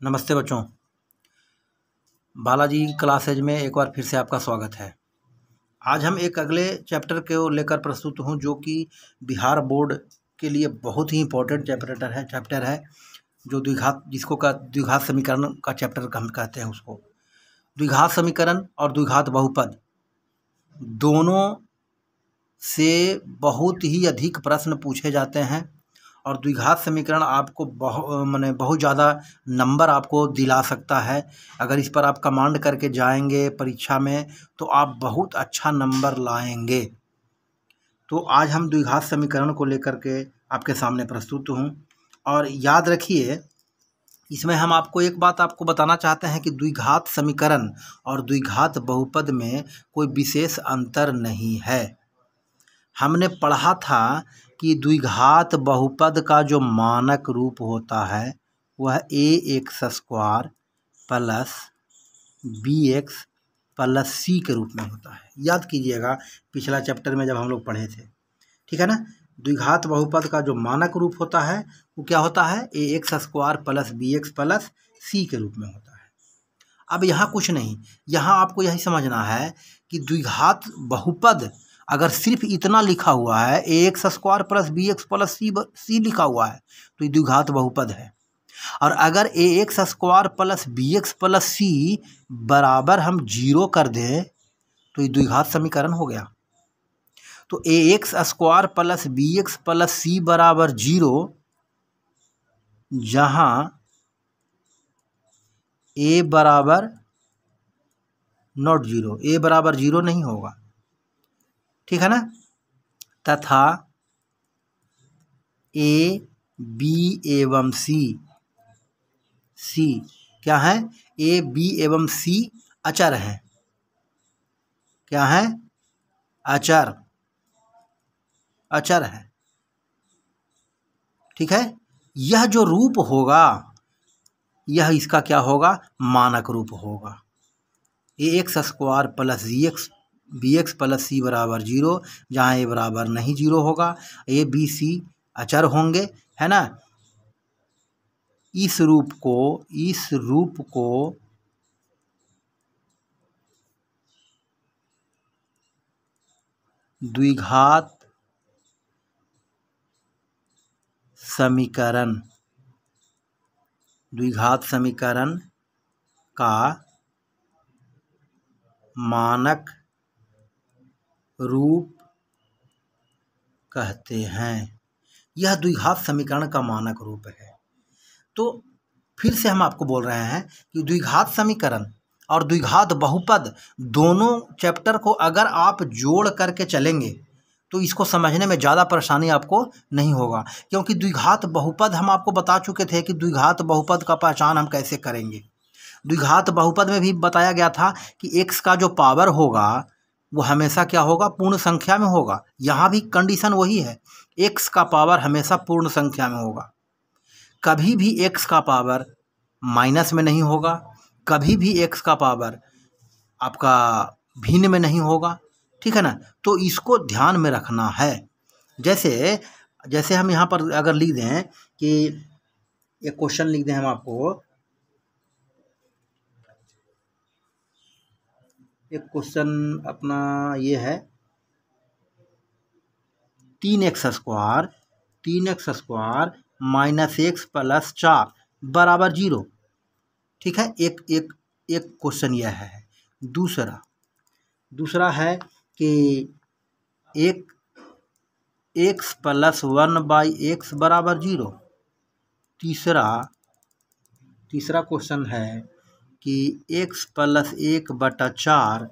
नमस्ते बच्चों, बालाजी क्लासेज में एक बार फिर से आपका स्वागत है। आज हम एक अगले चैप्टर को लेकर प्रस्तुत हूँ जो कि बिहार बोर्ड के लिए बहुत ही इम्पोर्टेंट चैप्टर है जो द्विघात द्विघात समीकरण का चैप्टर हम कहते हैं उसको। द्विघात समीकरण और द्विघात बहुपद दोनों से बहुत ही अधिक प्रश्न पूछे जाते हैं और द्विघात समीकरण आपको बहुत ज़्यादा नंबर आपको दिला सकता है। अगर इस पर आप कमांड करके जाएंगे परीक्षा में तो आप बहुत अच्छा नंबर लाएंगे। तो आज हम द्विघात समीकरण को लेकर के आपके सामने प्रस्तुत हूँ। और याद रखिए, इसमें हम आपको एक बात आपको बताना चाहते हैं कि द्विघात समीकरण और द्विघात बहुपद में कोई विशेष अंतर नहीं है। हमने पढ़ा था कि द्विघात बहुपद का जो मानक रूप होता है वह ax² plus bx plus c के रूप में होता है। याद कीजिएगा, पिछला चैप्टर में जब हम लोग पढ़े थे, ठीक है ना। द्विघात बहुपद का जो मानक रूप होता है वो क्या होता है, ax² plus bx plus c के रूप में होता है। अब यहाँ कुछ नहीं, यहाँ आपको यही समझना है कि द्विघात बहुपद अगर सिर्फ इतना लिखा हुआ है ax² plus bx plus c लिखा हुआ है तो ये द्विघात बहुपद है। और अगर ax² plus bx plus c बराबर हम 0 कर दें तो ये द्विघात समीकरण हो गया। तो ax² plus bx plus c बराबर 0, जहाँ a बराबर नॉट 0, a बराबर 0 नहीं होगा, ठीक है ना। तथा a b एवं c क्या है, a b एवं c अचर हैं। क्या है, अचर है, ठीक है। यह जो रूप होगा यह इसका क्या होगा, मानक रूप होगा। ax² plus bx plus c बराबर 0, जहाँ a बराबर नहीं 0 होगा, a b c अचर होंगे, है ना। इस रूप को द्विघात समीकरण का मानक रूप कहते हैं। यह द्विघात समीकरण का मानक रूप है। तो फिर से हम आपको बोल रहे हैं कि द्विघात समीकरण और द्विघात बहुपद दोनों चैप्टर को अगर आप जोड़ करके चलेंगे तो इसको समझने में ज़्यादा परेशानी आपको नहीं होगा, क्योंकि द्विघात बहुपद हम आपको बता चुके थे कि द्विघात बहुपद का पहचान हम कैसे करेंगे। द्विघात बहुपद में भी बताया गया था कि x का जो पावर होगा वो हमेशा क्या होगा, पूर्ण संख्या में होगा। यहाँ भी कंडीशन वही है, x का पावर हमेशा पूर्ण संख्या में होगा। कभी भी x का पावर माइनस में नहीं होगा, कभी भी x का पावर आपका भिन्न में नहीं होगा, ठीक है ना। तो इसको ध्यान में रखना है। जैसे हम यहाँ पर अगर लिख दें कि एक क्वेश्चन लिख दें हम आपको, एक क्वेश्चन अपना ये है 3x² माइनस x प्लस 4 बराबर 0, ठीक है। एक क्वेश्चन यह है। दूसरा है कि x प्लस 1/x बराबर 0। तीसरा क्वेश्चन है कि x प्लस 1/4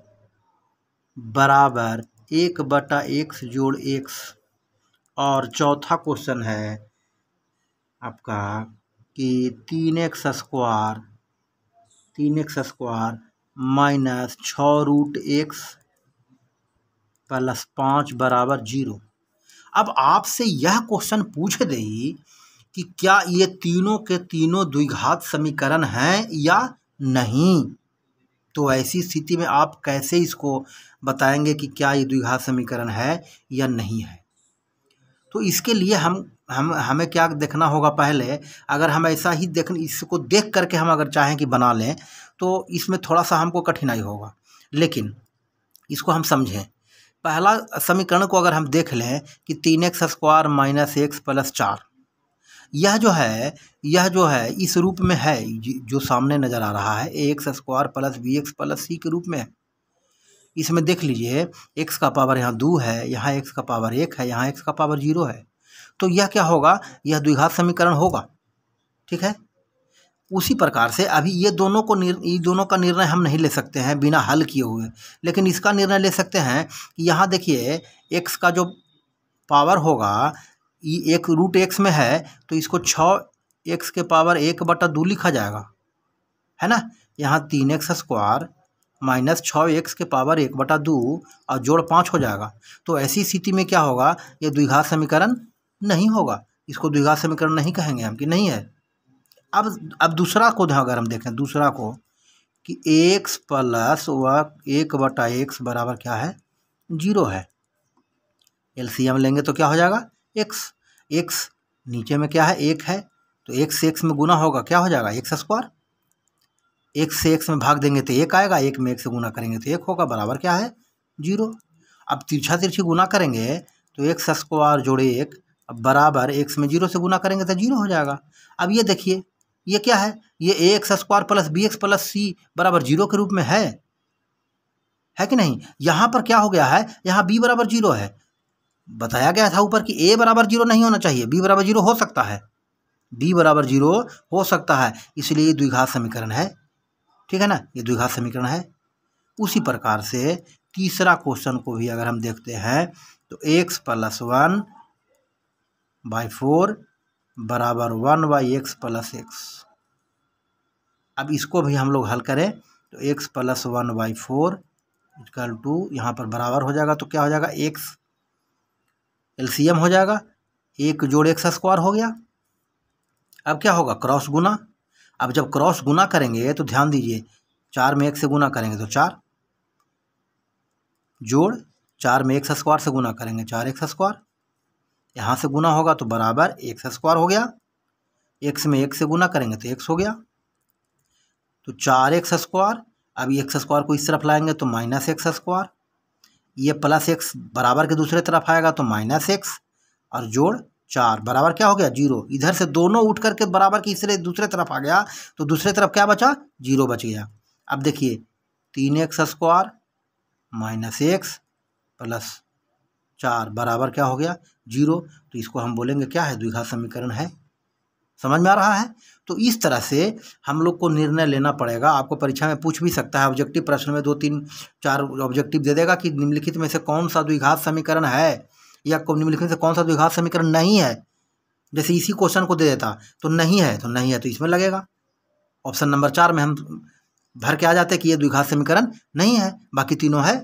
बराबर 1/x जोड़ x। और चौथा क्वेश्चन है आपका कि 3x² माइनस 6√x प्लस 5 बराबर 0। अब आपसे यह क्वेश्चन पूछ दे कि क्या ये तीनों के तीनों द्विघात समीकरण हैं या नहीं, तो ऐसी स्थिति में आप कैसे इसको बताएंगे कि क्या ये द्विघात समीकरण है या नहीं है। तो इसके लिए हम हमें क्या देखना होगा पहले, अगर हम ऐसा ही इसको देख करके हम अगर चाहें कि बना लें तो इसमें थोड़ा सा हमको कठिनाई होगा, लेकिन इसको हम समझें। पहला समीकरण को अगर हम देख लें कि 3x² - x + 4, यह जो है इस रूप में है, जो सामने नज़र आ रहा है ax² + bx + c के रूप में है। इसमें देख लीजिए x का पावर यहाँ 2 है, यहाँ x का पावर 1 है, यहाँ x का पावर 0 है, तो यह क्या होगा, यह द्विघात समीकरण होगा। ठीक है। उसी प्रकार से अभी ये दोनों का निर्णय हम नहीं ले सकते हैं बिना हल किए हुए, लेकिन इसका निर्णय ले सकते हैं कि यहाँ देखिए x का जो पावर होगा, ये एक √x में है तो इसको 6x के पावर 1/2 लिखा जाएगा, है ना। यहाँ 3x² - 6x के पावर 1/2 और जोड़ 5 हो जाएगा। तो ऐसी स्थिति में क्या होगा, ये द्विघात समीकरण नहीं होगा, इसको द्विघात समीकरण नहीं कहेंगे हम, कि नहीं है। अब दूसरा को अगर हम देखें, दूसरा को कि x + 1/x बराबर क्या है, 0 है। एलसीएम लेंगे तो क्या हो जाएगा, x नीचे में क्या है, 1 है, तो x से x में गुना होगा, क्या हो जाएगा, x²। x से x में भाग देंगे तो 1 आएगा, 1 में 1 से गुना करेंगे तो 1 होगा, बराबर क्या है, 0। अब तिरछी गुना करेंगे तो x² जोड़े 1 बराबर x में 0 से गुना करेंगे तो 0 हो जाएगा। अब ये देखिए ये क्या है, ये ax² + bx + c बराबर 0 के रूप में है कि नहीं। यहाँ पर क्या हो गया है, यहाँ b बराबर 0 है। बताया गया था ऊपर कि a बराबर 0 नहीं होना चाहिए, b बराबर 0 हो सकता है, b बराबर 0 हो सकता है, इसलिए ये द्विघात समीकरण है। ठीक है ना, ये द्विघात समीकरण है। उसी प्रकार से तीसरा क्वेश्चन को भी अगर हम देखते हैं तो x + 1/4 बराबर 1/x + x। अब इसको भी हम लोग हल करें तो x + 1/4 = यहाँ पर बराबर हो जाएगा, तो क्या हो जाएगा, x एलसीएम हो जाएगा, 1 जोड़ x² हो गया। अब क्या होगा, क्रॉस गुना। अब जब क्रॉस गुना करेंगे तो ध्यान दीजिए, 4 में 1 से गुना करेंगे तो 4, जोड़ 4 में x² से गुना करेंगे 4x², यहाँ से गुना होगा तो बराबर x² हो गया, x में 1 से गुना करेंगे तो x हो गया, तो 4x²। अब x² को इस तरफ लाएंगे तो -x², ये +x बराबर के दूसरे तरफ आएगा तो -x, और जोड़ 4 बराबर क्या हो गया, 0। इधर से दोनों उठ करके बराबर की इसलिए दूसरे तरफ आ गया, तो दूसरे तरफ क्या बचा, 0 बच गया। अब देखिए 3x² - x + 4 बराबर क्या हो गया, 0। तो इसको हम बोलेंगे क्या है, द्विघात समीकरण है। समझ में आ रहा है। तो इस तरह से हम लोग को निर्णय लेना पड़ेगा। आपको परीक्षा में पूछ भी सकता है, ऑब्जेक्टिव प्रश्न में 2, 3, 4 ऑब्जेक्टिव दे देगा कि निम्नलिखित में से कौन सा द्विघात समीकरण है, या निम्नलिखित से कौन सा द्विघात समीकरण नहीं है। जैसे इसी क्वेश्चन को दे देता तो नहीं है तो इसमें लगेगा। ऑप्शन नंबर 4 में हम भर के आ जाते कि ये द्विघात समीकरण नहीं है, बाकी तीनों है।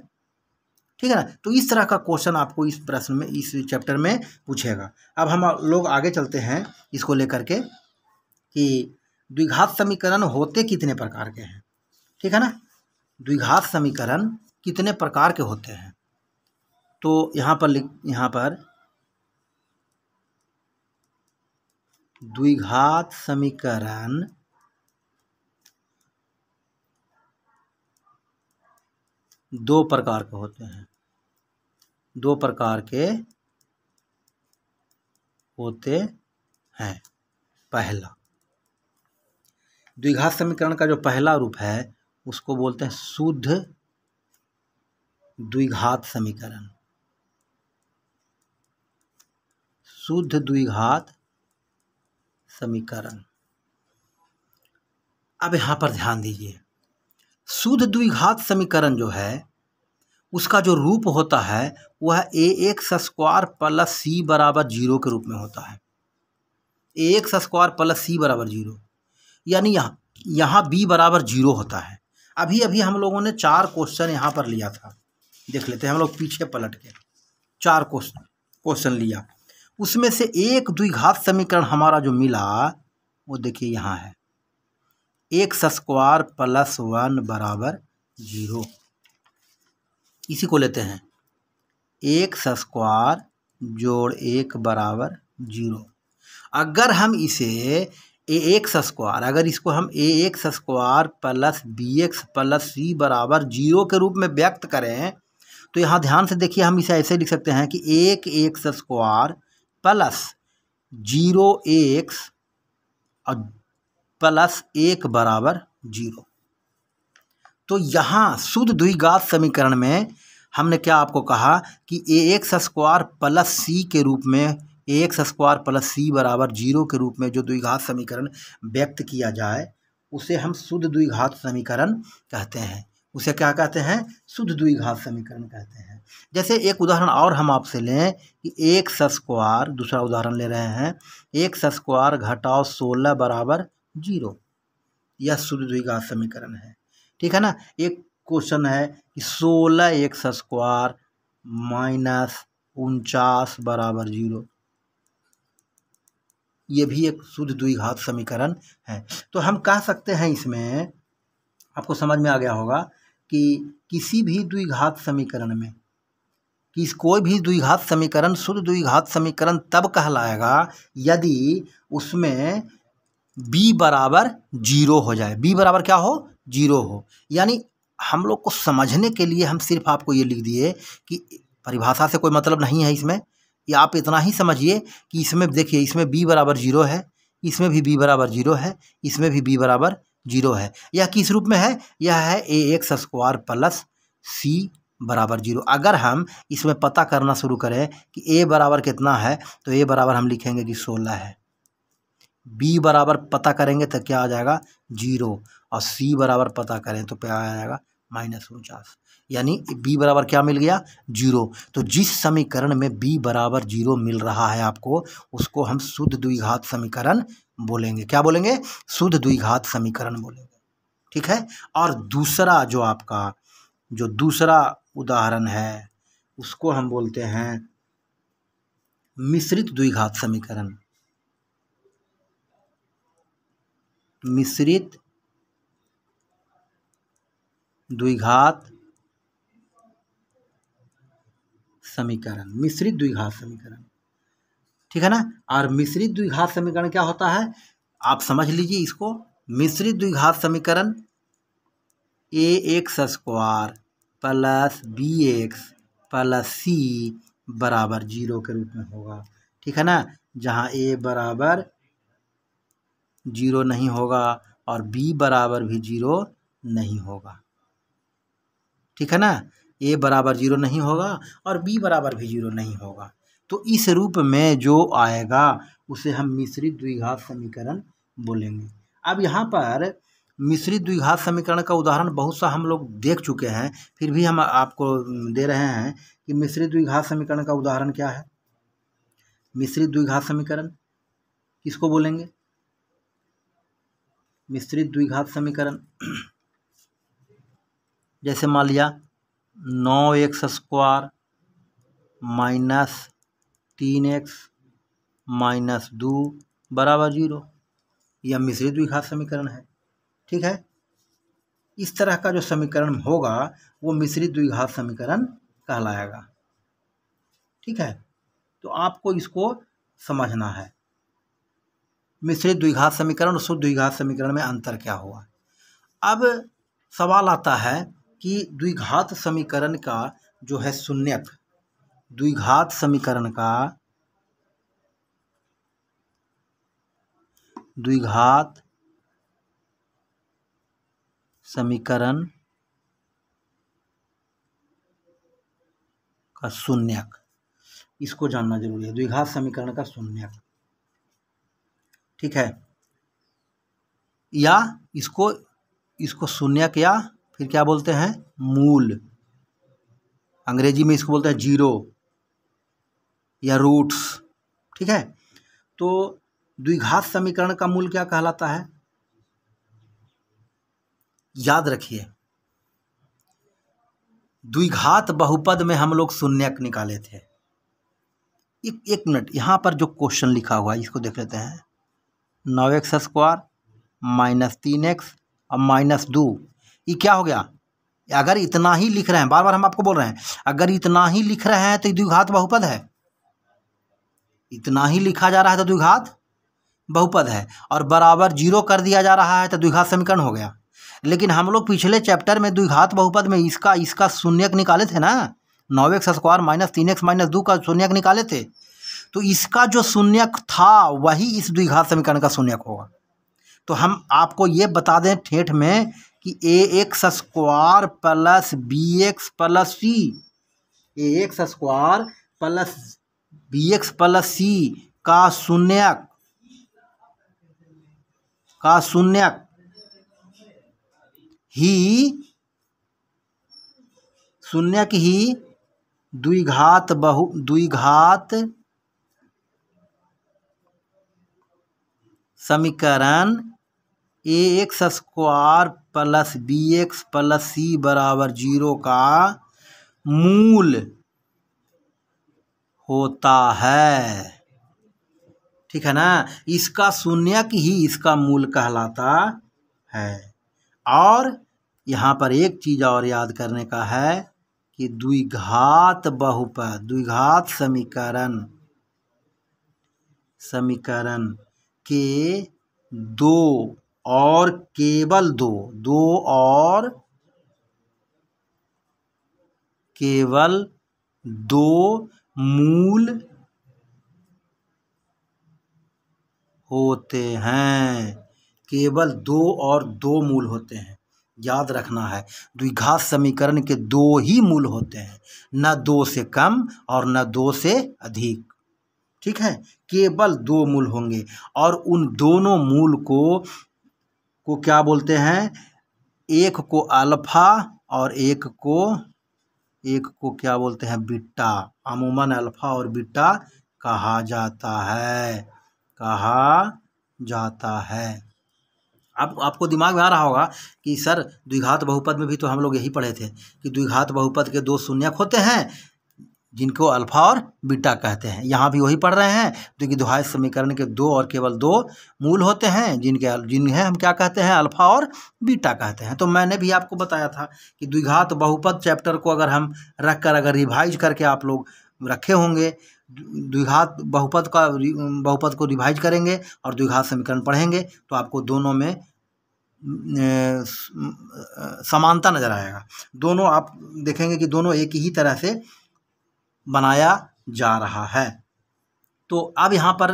ठीक है ना। तो इस तरह का क्वेश्चन आपको इस प्रश्न में, इस चैप्टर में पूछेगा। अब हम लोग आगे चलते हैं इसको लेकर के कि द्विघात समीकरण होते कितने प्रकार के हैं। ठीक है ना, द्विघात समीकरण कितने प्रकार के होते हैं। तो यहाँ पर द्विघात समीकरण दो प्रकार के होते हैं, दो प्रकार के होते हैं। पहला द्विघात समीकरण का जो पहला रूप है उसको बोलते हैं शुद्ध द्विघात समीकरण। शुद्ध द्विघात समीकरण। अब यहाँ पर ध्यान दीजिए, शुद्ध द्विघात समीकरण जो है उसका जो रूप होता है वह ax² + c बराबर 0 के रूप में होता है। ax² + c बराबर 0, यानी यहाँ b बराबर 0 होता है। अभी हम लोगों ने 4 क्वेश्चन यहाँ पर लिया था, देख लेते हैं हम लोग पीछे पलट के। 4 क्वेश्चन लिया, उसमें से एक द्विघात समीकरण हमारा जो मिला वो देखिए यहाँ है, x² + 1 बराबर 0। इसी को लेते हैं, x² जोड़ 1 बराबर 0। अगर हम इसे ए एक्स स्क्वायर, अगर इसको हम a x square plus b x plus c बराबर 0 के रूप में व्यक्त करें तो यहाँ ध्यान से देखिए, हम इसे ऐसे लिख सकते हैं कि एक एक्स स्क्वायर प्लस 0x और प्लस 1 बराबर 0। तो यहाँ शुद्ध द्विघात समीकरण में हमने क्या आपको कहा कि ए एक्स स्क्वायर प्लस सी के रूप में, ए एक्स स्क्वायर प्लस सी बराबर 0 के रूप में जो द्विघात समीकरण व्यक्त किया जाए उसे हम शुद्ध द्विघात समीकरण कहते हैं। उसे क्या कहते हैं? शुद्ध द्विघात समीकरण कहते हैं। जैसे एक उदाहरण और हम आपसे लें कि एक्स स्क्वायर, दूसरा उदाहरण ले रहे हैं, एक्स स्क्वायर घटाओ 16 बराबर 0, यह शुद्ध द्विघात समीकरण है। ठीक है ना। एक क्वेश्चन है कि 16 एक्स स्क्वायर माइनस 49 बराबर 0, ये भी एक शुद्ध द्विघात समीकरण है। तो हम कह सकते हैं, इसमें आपको समझ में आ गया होगा कि किसी भी द्विघात समीकरण में, कोई भी द्विघात समीकरण शुद्ध द्विघात समीकरण तब कहलाएगा यदि उसमें b बराबर 0 हो जाए। b बराबर क्या हो? 0 हो। यानी हम लोग को समझने के लिए हम सिर्फ आपको ये लिख दिए कि परिभाषा से कोई मतलब नहीं है इसमें, या आप इतना ही समझिए कि इसमें देखिए, इसमें b बराबर 0 है, इसमें भी b बराबर 0 है, इसमें भी b बराबर 0 है। यह किस रूप में है? यह है ए एक्स स्क्वायर प्लस सी बराबर 0। अगर हम इसमें पता करना शुरू करें कि a बराबर कितना है तो a बराबर हम लिखेंगे कि 16 है, b बराबर पता करेंगे तो क्या आ जाएगा? 0, और c बराबर पता करें तो क्या आ जाएगा? -49। यानी b बराबर क्या मिल गया? 0। तो जिस समीकरण में b बराबर 0 मिल रहा है आपको, उसको हम शुद्ध द्विघात समीकरण बोलेंगे। क्या बोलेंगे? शुद्ध द्विघात समीकरण बोलेंगे। ठीक है। और दूसरा जो आपका जो दूसरा उदाहरण है उसको हम बोलते हैं मिश्रित द्विघात समीकरण। मिश्रित द्विघात समीकरण, मिश्रित द्विघात समीकरण। ठीक है ना। और मिश्रित द्विघात समीकरण क्या होता है आप समझ लीजिए इसको। मिश्रित द्विघात समीकरण a x square plus b x plus c बराबर 0 के रूप में होगा। ठीक है ना। जहाँ a बराबर 0 नहीं होगा और b बराबर भी 0 नहीं होगा। ठीक है ना। a बराबर 0 नहीं होगा और b बराबर भी 0 नहीं होगा। तो इस रूप में जो आएगा उसे हम मिश्रित द्विघात समीकरण बोलेंगे। अब यहाँ पर मिश्रित द्विघात समीकरण का उदाहरण बहुत सा हम लोग देख चुके हैं, फिर भी हम आपको दे रहे हैं कि मिश्रित द्विघात समीकरण का उदाहरण क्या है। मिश्रित द्विघात समीकरण किसको बोलेंगे? मिश्रित द्विघात समीकरण जैसे मान लिया 9x square minus 3x minus 2 बराबर 0, यह मिश्रित द्विघात समीकरण है। ठीक है। इस तरह का जो समीकरण होगा वो मिश्रित द्विघात समीकरण कहलाएगा। ठीक है। तो आपको इसको समझना है, मिश्रित द्विघात समीकरण और शुद्ध द्विघात समीकरण में अंतर क्या हुआ। अब सवाल आता है कि द्विघात समीकरण का जो है शून्यक, द्विघात समीकरण का द्विघात समीकरण का शून्यक, इसको जानना जरूरी है। द्विघात समीकरण का शून्यक। ठीक है। या इसको शून्यक या फिर क्या बोलते हैं? मूल। अंग्रेजी में इसको बोलते हैं जीरो या रूट्स। ठीक है। तो द्विघात समीकरण का मूल क्या कहलाता है? याद रखिए, द्विघात बहुपद में हम लोग शून्यक निकाले थे। एक मिनट, यहाँ पर जो क्वेश्चन लिखा हुआ है इसको देख लेते हैं। 9x स्क्वायर माइनस 3x और माइनस 2, ये क्या हो गया? अगर इतना ही लिख रहे हैं, बार बार हम आपको बोल रहे हैं, अगर इतना ही लिख रहे हैं तो द्विघात बहुपद है। इतना ही लिखा जा रहा है तो द्विघात बहुपद है और बराबर 0 कर दिया जा रहा है तो द्विघात समीकरण हो गया। लेकिन हम लोग पिछले चैप्टर में द्विघात बहुपद में इसका शून्यक निकाले थे ना, 9x² - 3x - 2 का शून्यक निकाले थे। तो इसका जो शून्यक था वही इस द्विघात समीकरण का शून्यक होगा। तो हम आपको ये बता दें ठेठ में कि ax² + bx + c, ax² + bx + c का शून्यक ही द्विघात समीकरण ax² + bx + c = 0 का मूल होता है। ठीक है ना, इसका शून्यक ही इसका मूल कहलाता है। और यहाँ पर एक चीज़ और याद करने का है कि द्विघात बहुपद, द्विघात समीकरण के दो और केवल दो मूल होते हैं। केवल 2 मूल होते हैं, याद रखना है। द्विघात समीकरण के 2 ही मूल होते हैं, न 2 से कम और न 2 से अधिक। ठीक है, केवल 2 मूल होंगे और उन दोनों मूल को क्या बोलते हैं? एक को अल्फा और एक को क्या बोलते हैं? बीटा। अमूमन अल्फा और बीटा कहा जाता है। अब आपको दिमाग में आ रहा होगा कि सर द्विघात बहुपद में भी तो हम लोग यही पढ़े थे कि द्विघात बहुपद के 2 शून्यक होते हैं जिनको अल्फा और बीटा कहते हैं। यहाँ भी वही पढ़ रहे हैं, क्योंकि द्विघात समीकरण के 2 और केवल 2 मूल होते हैं जिन्हें हम क्या कहते हैं? अल्फा और बीटा कहते हैं। तो मैंने भी आपको बताया था कि द्विघात बहुपद चैप्टर को अगर हम रखकर अगर रिवाइज करके आप लोग रखे होंगे, द्विघात बहुपद को रिवाइज करेंगे और द्विघात समीकरण पढ़ेंगे तो आपको दोनों में समानता नज़र आएगा। दोनों आप देखेंगे कि दोनों एक ही तरह से बनाया जा रहा है। तो अब यहाँ पर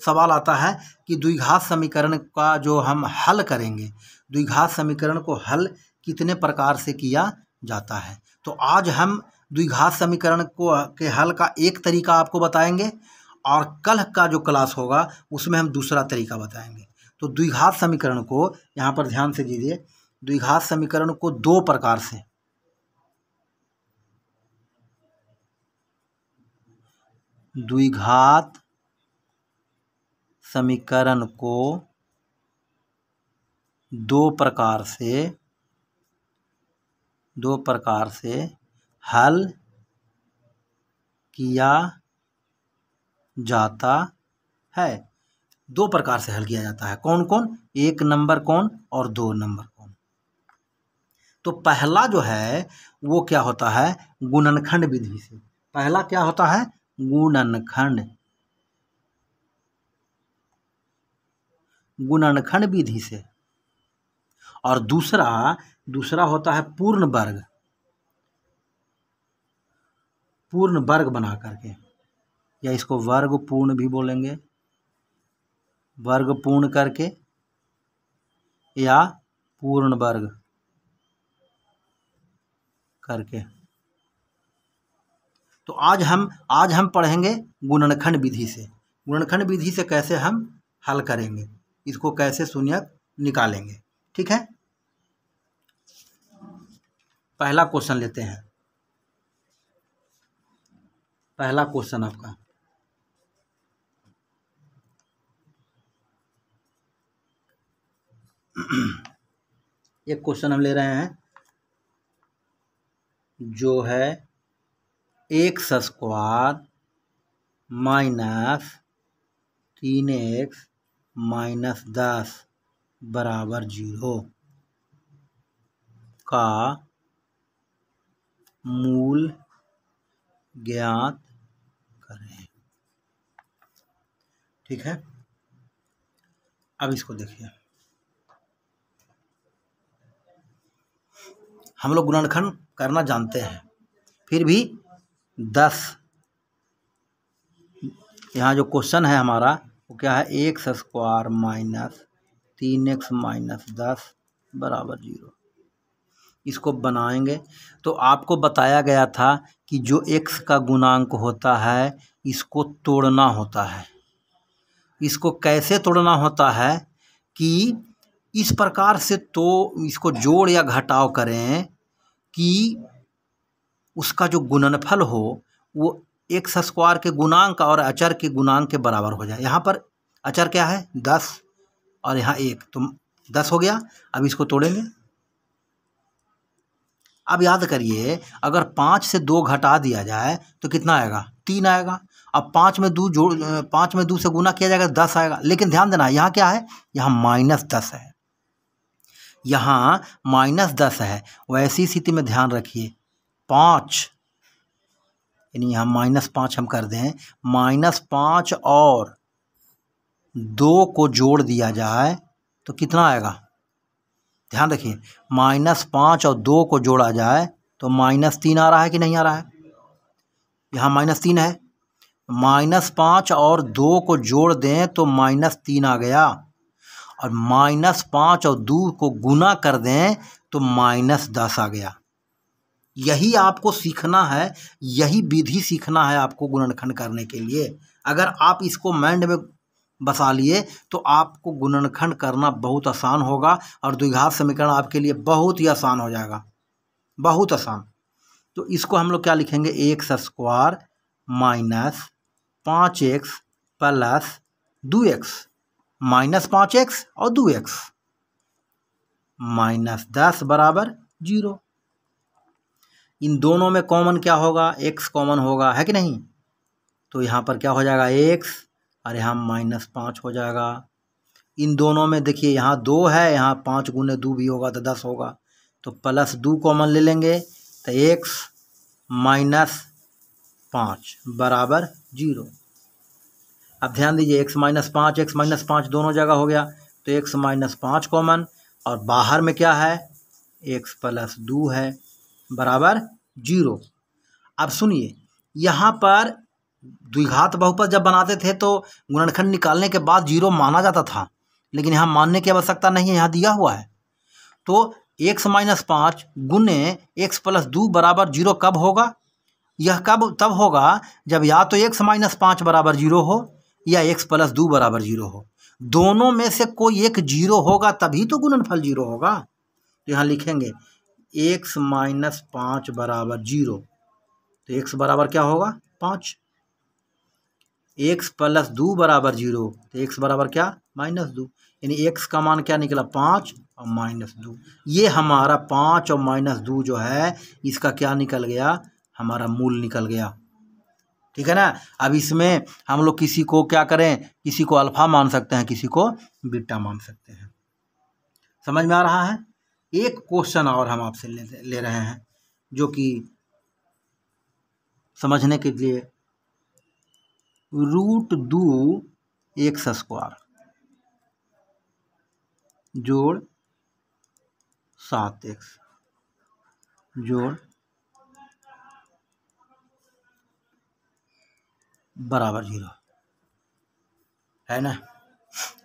सवाल आता है कि द्विघात समीकरण का जो हम हल करेंगे, द्विघात समीकरण को हल कितने प्रकार से किया जाता है। तो आज हम द्विघात समीकरण के हल का एक तरीका आपको बताएंगे और कल का जो क्लास होगा उसमें हम दूसरा तरीका बताएंगे। तो द्विघात समीकरण को यहाँ पर ध्यान से दीजिए, द्विघात समीकरण को 2 प्रकार से द्विघात समीकरण को 2 प्रकार से हल किया जाता है। 2 प्रकार से हल किया जाता है। कौन कौन? 1 नंबर कौन और 2 नंबर कौन? तो पहला जो है वो क्या होता है? गुणनखंड विधि से। पहला क्या होता है? गुणनखंड विधि से। और दूसरा होता है पूर्ण वर्ग बना करके, या इसको वर्ग पूर्ण भी बोलेंगे, वर्ग पूर्ण करके या पूर्ण वर्ग करके। तो आज हम पढ़ेंगे गुणनखंड विधि से। गुणनखंड विधि से कैसे हम हल करेंगे, इसको कैसे शून्यक निकालेंगे। ठीक है, पहला क्वेश्चन लेते हैं। पहला क्वेश्चन आपका एक क्वेश्चन हम ले रहे हैं जो है x² - 3x - 10 = 0 का मूल ज्ञात करें। ठीक है, अब इसको देखिए, हम लोग गुणनखंड करना जानते हैं, फिर भी 10, यहाँ जो क्वेश्चन है हमारा वो क्या है, x square minus 3x minus 10 बराबर 0। इसको बनाएंगे तो आपको बताया गया था कि जो x का गुणांक होता है इसको तोड़ना होता है। इसको कैसे तोड़ना होता है कि इस प्रकार से तो इसको जोड़ या घटाव करें कि उसका जो गुणनफल हो वो एक्स स्क्वायर के गुणांक और अचर के गुणांक के बराबर हो जाए। यहाँ पर अचर क्या है 10 और यहाँ 1, तो 10 हो गया। अब इसको तोड़ेंगे। अब याद करिए, अगर 5 से 2 घटा दिया जाए तो कितना आएगा, 3 आएगा। अब 5 में 2 से गुना किया जाएगा 10 आएगा। लेकिन ध्यान देना, यहाँ क्या है, यहाँ -10 है, यहाँ -10 है। वैसी स्थिति में ध्यान रखिए 5 यानी यहाँ -5 हम कर दें, -5 और 2 को जोड़ दिया जाए तो कितना आएगा, ध्यान रखिए, -5 और 2 को जोड़ा जाए तो -3 आ रहा है कि नहीं आ रहा है, यहाँ -3 है। -5 और 2 को जोड़ दें तो -3 आ गया, और -5 और 2 को गुना कर दें तो -10 आ गया। यही आपको सीखना है, यही विधि सीखना है आपको गुणनखंड करने के लिए। अगर आप इसको माइंड में बसा लिए तो आपको गुणनखंड करना बहुत आसान होगा और द्विघात समीकरण आपके लिए बहुत ही आसान हो जाएगा, बहुत आसान। तो इसको हम लोग क्या लिखेंगे, x square minus 5x plus 2x, -5x और 2x -10 बराबर 0। इन दोनों में कॉमन क्या होगा, x कॉमन होगा, है कि नहीं। तो यहाँ पर क्या हो जाएगा x और यहाँ -5 हो जाएगा। इन दोनों में देखिए, यहाँ 2 है, यहाँ 5 गुने 2 भी होगा तो 10 होगा, तो +2 कॉमन ले लेंगे तो x -5 बराबर 0। अब ध्यान दीजिए, x -5 दोनों जगह हो गया, तो x -5 कॉमन, और बाहर में क्या है, x + 2 है बराबर 0। अब सुनिए, यहाँ पर द्विघात बहुपद जब बनाते थे तो गुणनखंड निकालने के बाद 0 माना जाता था, लेकिन यहाँ मानने की आवश्यकता नहीं है, यहाँ दिया हुआ है। तो x -5 गुने x + 2 बराबर 0 कब होगा, यह तब होगा जब या तो x -5 बराबर 0 हो या x + 2 बराबर 0 हो। दोनों में से कोई एक 0 होगा तभी तो गुणनफल 0 होगा। तो यहाँ लिखेंगे x -5 बराबर 0, तो x बराबर क्या होगा 5, x + 2 बराबर 0, तो x बराबर क्या -2, यानी x का मान क्या निकला 5 और -2। ये हमारा 5 और -2 जो है इसका क्या निकल गया, हमारा मूल निकल गया, ठीक है ना। अब इसमें हम लोग किसी को क्या करें, किसी को अल्फा मान सकते हैं, किसी को बीटा मान सकते हैं। समझ में आ रहा है। एक क्वेश्चन और हम आपसे ले रहे हैं जो कि समझने के लिए, √2 x स्क्वायर जोड़ 7x जोड़ बराबर 0 है ना।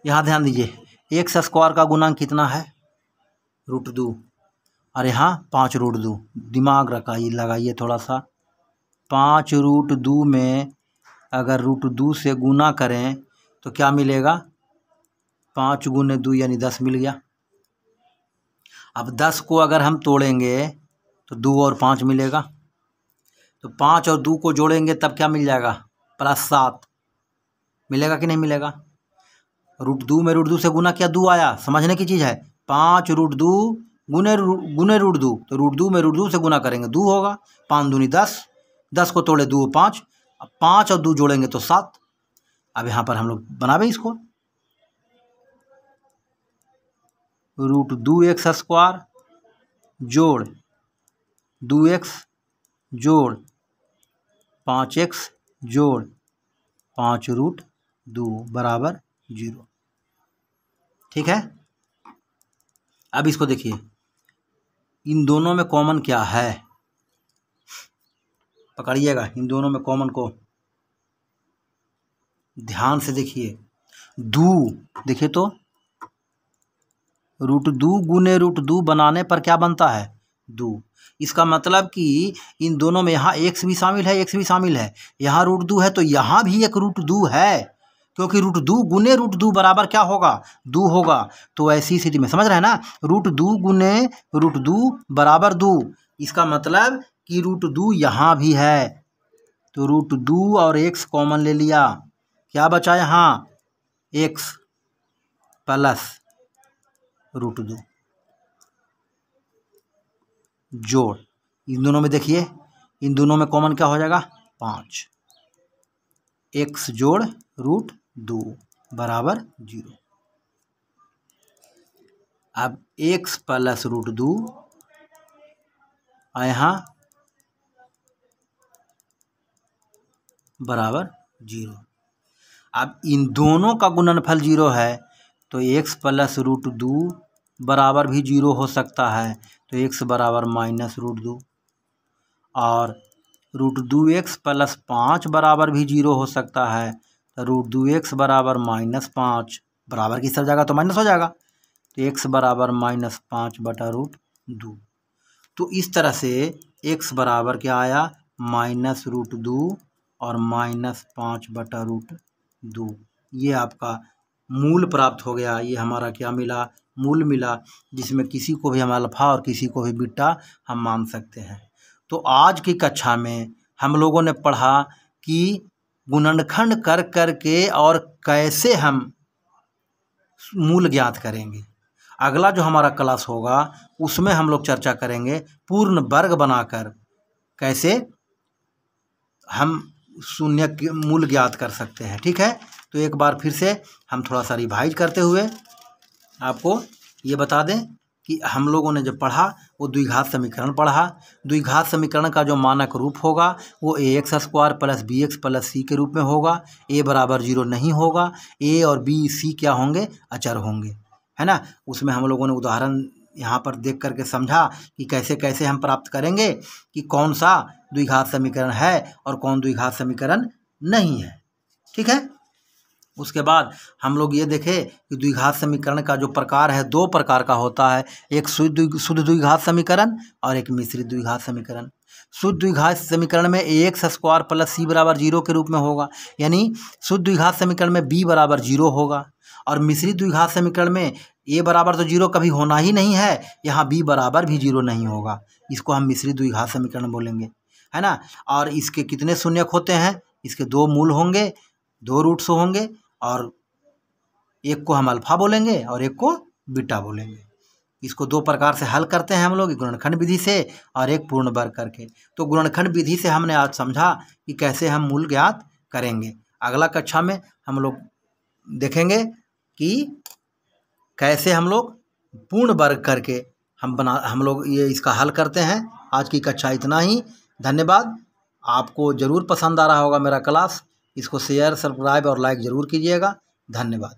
यहाँ ध्यान दीजिए, एक्स स्क्वायर का गुणांक कितना है, √2, और यहाँ 5 √2। दिमाग लगाइए थोड़ा सा, 5 √2 में अगर √2 से गुना करें तो क्या मिलेगा, 5 गुने 2 यानी 10 मिल गया। अब 10 को अगर हम तोड़ेंगे तो 2 और 5 मिलेगा, तो 5 और 2 को जोड़ेंगे तब क्या मिल जाएगा, +7 मिलेगा कि नहीं मिलेगा। √2 में √2 से गुना किया 2 आया, समझने की चीज़ है। 5 √2 गुने √2, तो √2 में √2 से गुना करेंगे 2 होगा, 5 दूनी 10, 10 को तोड़े 2 5, अब 5 और 2 जोड़ेंगे तो 7। अब यहाँ पर हम लोग बनावे इसको, √2 x स्क्वायर जोड़ 2x जोड़ 5x जोड़ 5 √2 बराबर 0। ठीक है। अब इसको देखिए, इन दोनों में कॉमन क्या है, पकड़िएगा इन दोनों में कॉमन को, ध्यान से देखिए। दू, देखिए तो रूट दू गुने रूट दू बनाने पर क्या बनता है, दू। इसका मतलब कि इन दोनों में यहाँ एक्स भी शामिल है, एक्स भी शामिल है, यहाँ रूट दू है तो यहाँ भी एक रूट दू है, क्योंकि रूट दू गुने रूट दू बराबर क्या होगा, दू होगा। तो ऐसी स्थिति में समझ रहे हैं ना, रूट दू गुने रूट दू बराबर दू, इसका मतलब कि रूट दू यहाँ भी है, तो रूट दू और एक्स कॉमन ले लिया, क्या बचा यहाँ, एक्स प्लस रूट दू, जोड़, इन दोनों में देखिए, इन दोनों में कॉमन क्या हो जाएगा, 5, एक्स जोड़ रूट दू बराबर 0। अब एक्स प्लस रूट दू यहाँ बराबर 0। अब इन दोनों का गुणनफल 0 है तो एक्स प्लस रूट दू बराबर भी 0 हो सकता है, तो एक्स बराबर माइनस रूट दू, और रूट दू एक्स प्लस 5 बराबर भी 0 हो सकता है, तो रूट दू एक्स बराबर -5, बराबर की सब जगह तो माइनस हो जाएगा, तो एक्स बराबर -5 बटा रूट दू। तो इस तरह से एक्स बराबर क्या आया, माइनस रूट दू और -5 बटा रूट दू, ये आपका मूल प्राप्त हो गया। ये हमारा क्या मिला, मूल मिला, जिसमें किसी को भी हम अल्फा और किसी को भी बीटा हम मान सकते हैं। तो आज की कक्षा में हम लोगों ने पढ़ा कि गुणनखंड कर कर के और कैसे हम मूल ज्ञात करेंगे। अगला जो हमारा क्लास होगा उसमें हम लोग चर्चा करेंगे पूर्ण वर्ग बनाकर कैसे हम शून्य के मूल ज्ञात कर सकते हैं। ठीक है, तो एक बार फिर से हम थोड़ा सा रिवाइज करते हुए आपको ये बता दें कि हम लोगों ने जब पढ़ा वो द्विघात समीकरण पढ़ा। द्विघात समीकरण का जो मानक रूप होगा वो ax² plus bx plus c के रूप में होगा। a बराबर 0 नहीं होगा, a और b c क्या होंगे, अचर होंगे, है ना। उसमें हम लोगों ने उदाहरण यहाँ पर देख करके समझा कि कैसे कैसे हम प्राप्त करेंगे कि कौन सा द्विघात समीकरण है और कौन द्विघात समीकरण नहीं है। ठीक है, उसके बाद हम लोग ये देखें कि द्विघात समीकरण का जो प्रकार है 2 प्रकार का होता है, एक शुद्ध द्विघात समीकरण और एक मिश्रित द्विघात समीकरण। शुद्ध द्विघात समीकरण में ax² प्लस c बराबर 0 के रूप में होगा, यानी शुद्ध द्विघात समीकरण में b बराबर 0 होगा, और मिश्रित द्विघात समीकरण में a बराबर तो 0 कभी होना ही नहीं है, यहाँ b बराबर भी 0 नहीं होगा, इसको हम मिश्रित द्विघात समीकरण बोलेंगे, है ना। और इसके कितने शून्यक होते हैं, इसके 2 मूल होंगे, 2 रूट्स होंगे, और एक को हम अल्फा बोलेंगे और एक को बीटा बोलेंगे। इसको 2 प्रकार से हल करते हैं हम लोग, गुणनखंड विधि से और एक पूर्ण वर्ग करके। तो गुणनखंड विधि से हमने आज समझा कि कैसे हम मूल ज्ञात करेंगे। अगला कक्षा में हम लोग देखेंगे कि कैसे हम लोग पूर्ण वर्ग करके हम लोग ये इसका हल करते हैं। आज की कक्षा इतना ही, धन्यवाद। आपको ज़रूर पसंद आ रहा होगा मेरा क्लास, इसको शेयर, सब्सक्राइब और लाइक ज़रूर कीजिएगा। धन्यवाद।